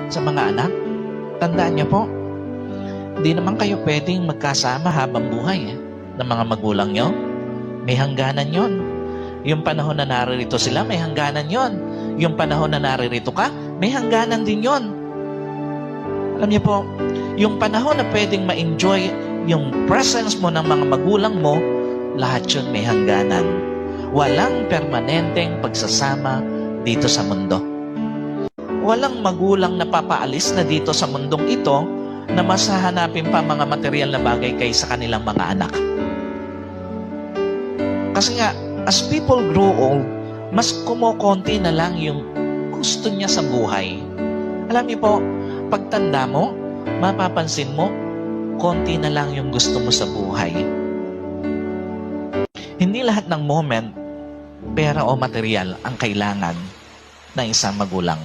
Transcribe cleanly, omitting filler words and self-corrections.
sa mga anak. Tandaan niyo po, hindi naman kayo pwedeng magkasama habang buhay ng mga magulang niyo. May hangganan yon. Yung panahon na naririto sila, may hangganan yon. Yung panahon na naririto ka, may hangganan din yon. Alam niyo po, yung panahon na pwedeng ma-enjoy yung presence mo ng mga magulang mo, lahat yun may hangganan. Walang permanenteng pagsasama dito sa mundo. Walang magulang na papaalis na dito sa mundong ito na mas hahanapin pa mga material na bagay kaysa kanilang mga anak. Kasi nga, as people grow old, mas kumukonti na lang yung gusto niya sa buhay. Alam niyo po, pagtanda mo, mapapansin mo, konti na lang yung gusto mo sa buhay. Hindi lahat ng moment, pera o material ang kailangan ng isang magulang.